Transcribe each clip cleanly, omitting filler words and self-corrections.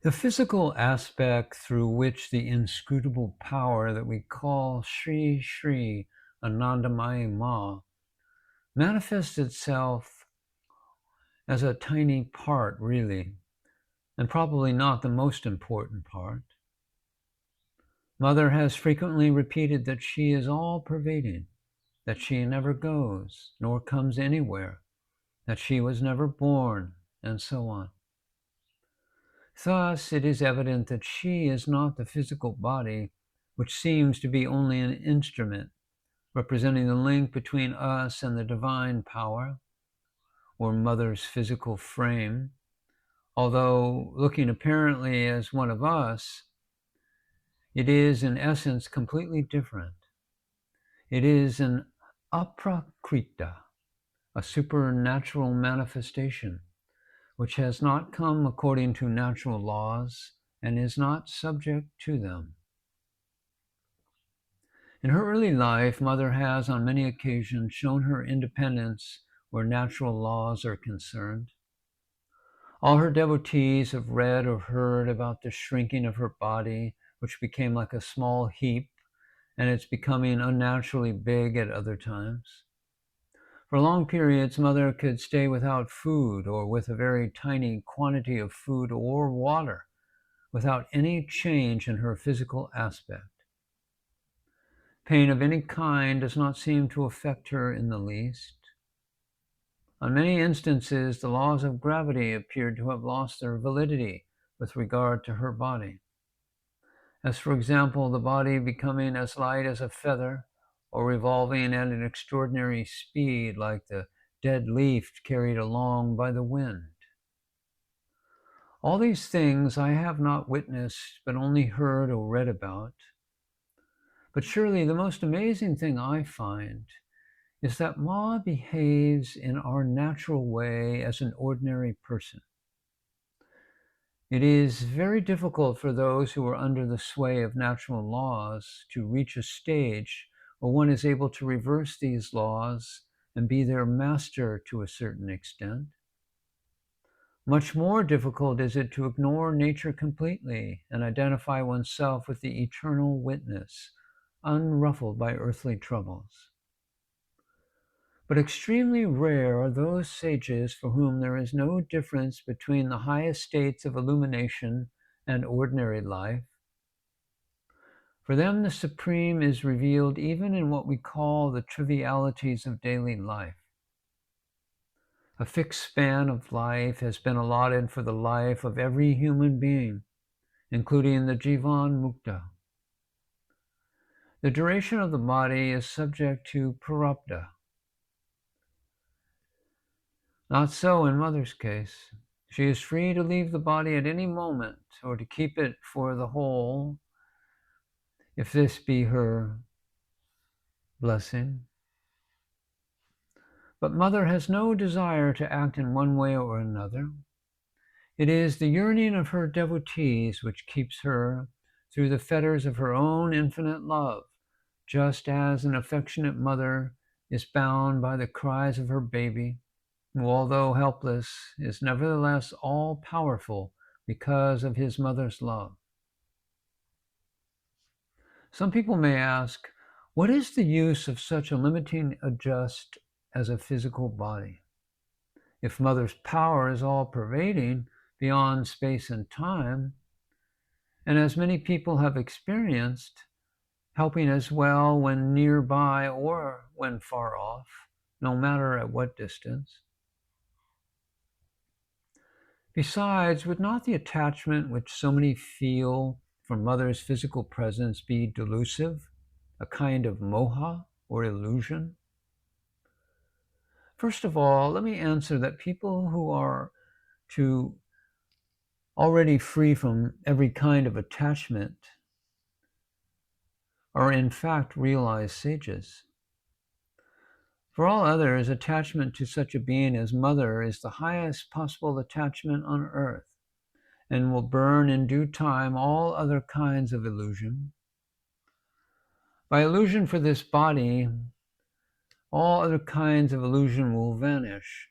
The physical aspect through which the inscrutable power that we call Sri Anandamayi Ma manifests itself as a tiny part, really, and probably not the most important part. Mother has frequently repeated that she is all-pervading, that she never goes, nor comes anywhere, that she was never born, and so on. Thus, it is evident that she is not the physical body, which seems to be only an instrument representing the link between us and the divine power, or Mother's physical frame. Although looking apparently as one of us, it is in essence completely different. It is an aprakrita, a supernatural manifestation, which has not come according to natural laws and is not subject to them. In her early life, Mother has on many occasions shown her independence where natural laws are concerned. All her devotees have read or heard about the shrinking of her body, which became like a small heap, and it's becoming unnaturally big at other times. For long periods, Mother could stay without food or with a very tiny quantity of food or water without any change in her physical aspect. Pain of any kind does not seem to affect her in the least. On many instances, the laws of gravity appeared to have lost their validity with regard to her body. As for example, the body becoming as light as a feather or revolving at an extraordinary speed like the dead leaf carried along by the wind. All these things I have not witnessed, but only heard or read about. But surely the most amazing thing I find is that Ma behaves in our natural way as an ordinary person. It is very difficult for those who are under the sway of natural laws to reach a stage where one is able to reverse these laws and be their master to a certain extent. Much more difficult is it to ignore nature completely and identify oneself with the eternal witness, unruffled by earthly troubles. But extremely rare are those sages for whom there is no difference between the highest states of illumination and ordinary life. For them, the supreme is revealed even in what we call the trivialities of daily life. A fixed span of life has been allotted for the life of every human being, including the Jivan Mukta. The duration of the body is subject to prarabdha. Not so in Mother's case. She is free to leave the body at any moment or to keep it for the whole, if this be her blessing. But Mother has no desire to act in one way or another. It is the yearning of her devotees which keeps her through the fetters of her own infinite love, just as an affectionate mother is bound by the cries of her baby, who, although helpless, is nevertheless all-powerful because of his mother's love. Some people may ask, what is the use of such a limiting adjust as a physical body? If Mother's power is all-pervading beyond space and time, and as many people have experienced, helping as well when nearby or when far off, no matter at what distance. Besides, would not the attachment which so many feel for Mother's physical presence be delusive, a kind of moha or illusion? First of all, let me answer that people who are already free from every kind of attachment are in fact realized sages. For all others, attachment to such a being as Mother is the highest possible attachment on earth, and will burn in due time all other kinds of illusion. By illusion for this body, all other kinds of illusion will vanish.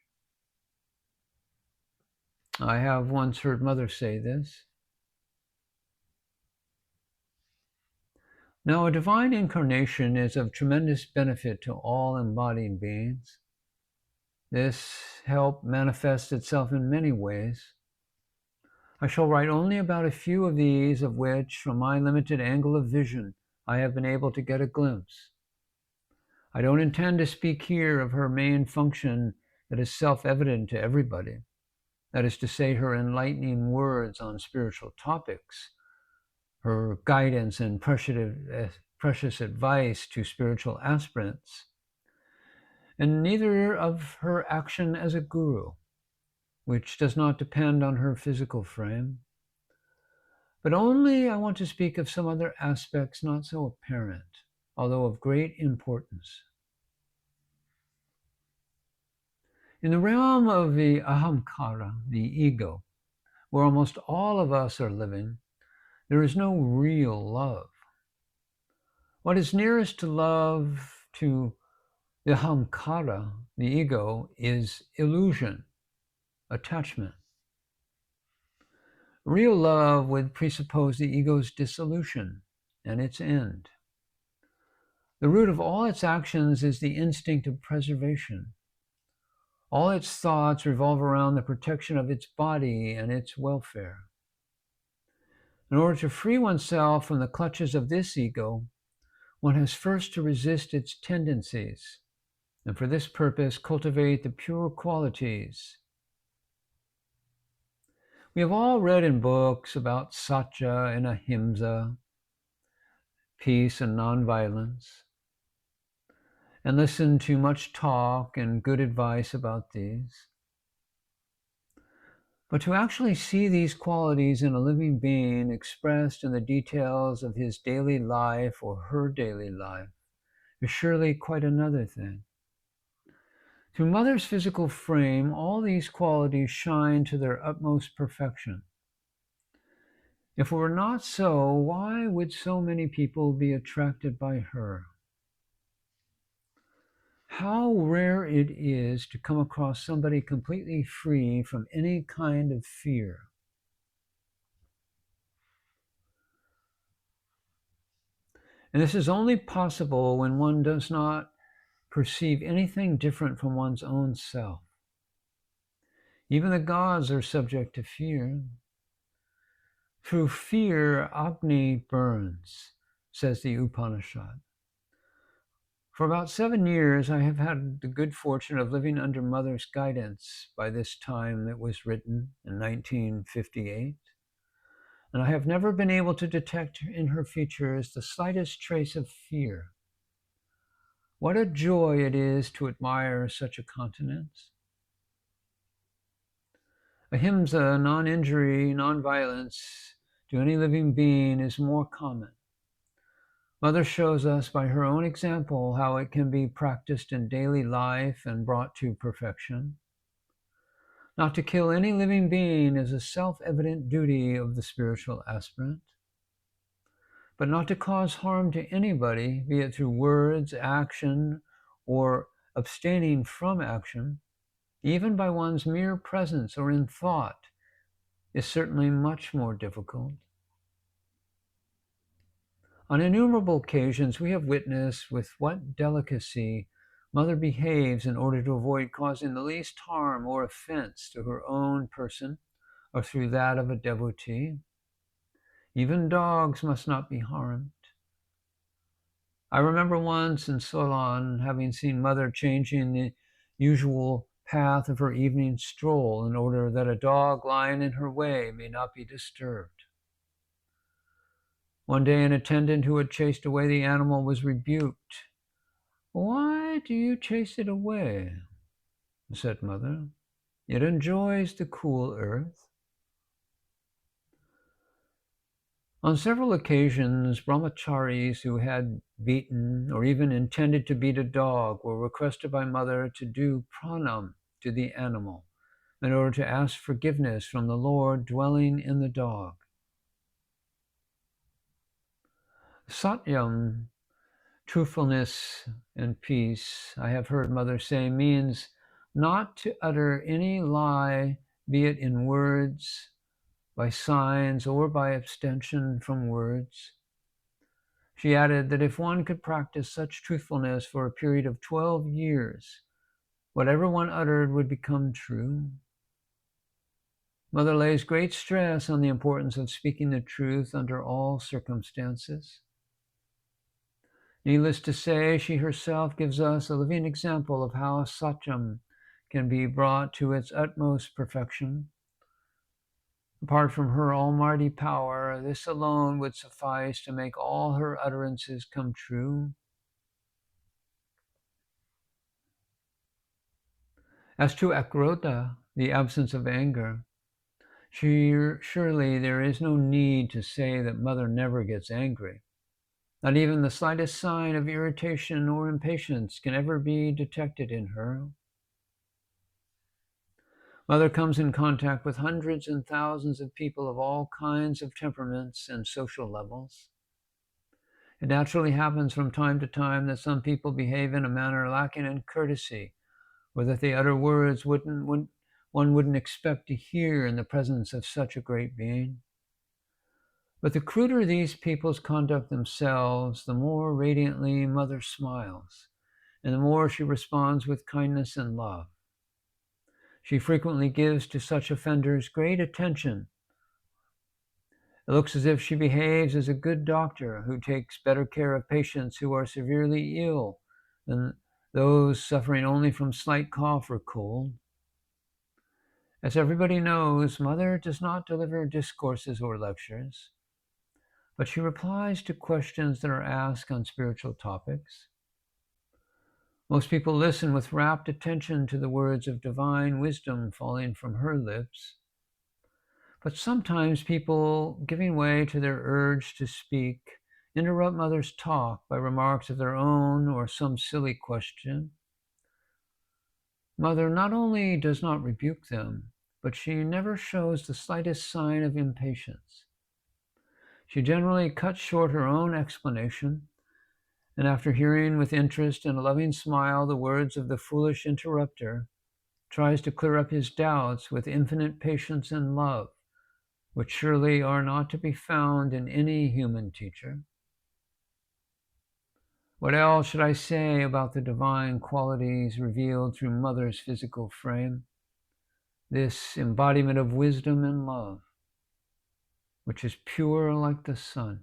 I have once heard Mother say this. Now, a divine incarnation is of tremendous benefit to all embodied beings. This help manifests itself in many ways. I shall write only about a few of these, of which, from my limited angle of vision, I have been able to get a glimpse. I don't intend to speak here of her main function that is self-evident to everybody, that is to say, her enlightening words on spiritual topics, her guidance and precious advice to spiritual aspirants, and neither of her action as a guru, which does not depend on her physical frame. But only I want to speak of some other aspects not so apparent, although of great importance. In the realm of the ahamkara, the ego, where almost all of us are living, there is no real love. What is nearest to love to the ahamkara, the ego, is illusion, attachment. Real love would presuppose the ego's dissolution and its end. The root of all its actions is the instinct of preservation. All its thoughts revolve around the protection of its body and its welfare. In order to free oneself from the clutches of this ego, one has first to resist its tendencies, and for this purpose cultivate the pure qualities. We have all read in books about satya and ahimsa, peace and nonviolence, and listened to much talk and good advice about these. But to actually see these qualities in a living being expressed in the details of his daily life or her daily life is surely quite another thing. Through Mother's physical frame, all these qualities shine to their utmost perfection. If it were not so, why would so many people be attracted by her? How rare it is to come across somebody completely free from any kind of fear. And this is only possible when one does not perceive anything different from one's own self. Even the gods are subject to fear. Through fear, Agni burns, says the Upanishad. For about 7 years, I have had the good fortune of living under Mother's guidance. By this time, it was written in 1958. And I have never been able to detect in her features the slightest trace of fear. What a joy it is to admire such a countenance. Ahimsa, non-injury, non-violence to any living being is more common. Mother shows us by her own example how it can be practiced in daily life and brought to perfection. Not to kill any living being is a self-evident duty of the spiritual aspirant, but not to cause harm to anybody, be it through words, action, or abstaining from action, even by one's mere presence or in thought, is certainly much more difficult. On innumerable occasions, we have witnessed with what delicacy Mother behaves in order to avoid causing the least harm or offense to her own person or through that of a devotee. Even dogs must not be harmed. I remember once in Ceylon having seen Mother changing the usual path of her evening stroll in order that a dog lying in her way may not be disturbed. One day an attendant who had chased away the animal was rebuked. "Why do you chase it away?" said Mother. "It enjoys the cool earth." On several occasions, brahmacharis who had beaten or even intended to beat a dog were requested by Mother to do pranam to the animal in order to ask forgiveness from the Lord dwelling in the dog. Satyam, truthfulness and peace, I have heard Mother say, means not to utter any lie, be it in words, by signs, or by abstention from words. She added that if one could practice such truthfulness for a period of 12 years, whatever one uttered would become true. Mother lays great stress on the importance of speaking the truth under all circumstances. Needless to say, she herself gives us a living example of how satyam can be brought to its utmost perfection. Apart from her almighty power, this alone would suffice to make all her utterances come true. As to akrodha, the absence of anger, surely there is no need to say that Mother never gets angry. Not even the slightest sign of irritation or impatience can ever be detected in her. Mother comes in contact with hundreds and thousands of people of all kinds of temperaments and social levels. It naturally happens from time to time that some people behave in a manner lacking in courtesy, or that they utter words one wouldn't expect to hear in the presence of such a great being. But the cruder these people's conduct themselves, the more radiantly Mother smiles, and the more she responds with kindness and love. She frequently gives to such offenders great attention. It looks as if she behaves as a good doctor who takes better care of patients who are severely ill than those suffering only from slight cough or cold. As everybody knows, Mother does not deliver discourses or lectures, but she replies to questions that are asked on spiritual topics. Most people listen with rapt attention to the words of divine wisdom falling from her lips. But sometimes people, giving way to their urge to speak, interrupt Mother's talk by remarks of their own or some silly question. Mother not only does not rebuke them, but she never shows the slightest sign of impatience. She generally cuts short her own explanation, and after hearing with interest and a loving smile the words of the foolish interrupter, tries to clear up his doubts with infinite patience and love, which surely are not to be found in any human teacher. What else should I say about the divine qualities revealed through Mother's physical frame? This embodiment of wisdom and love, which is pure like the sun.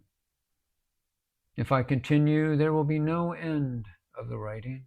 If I continue, there will be no end of the writing.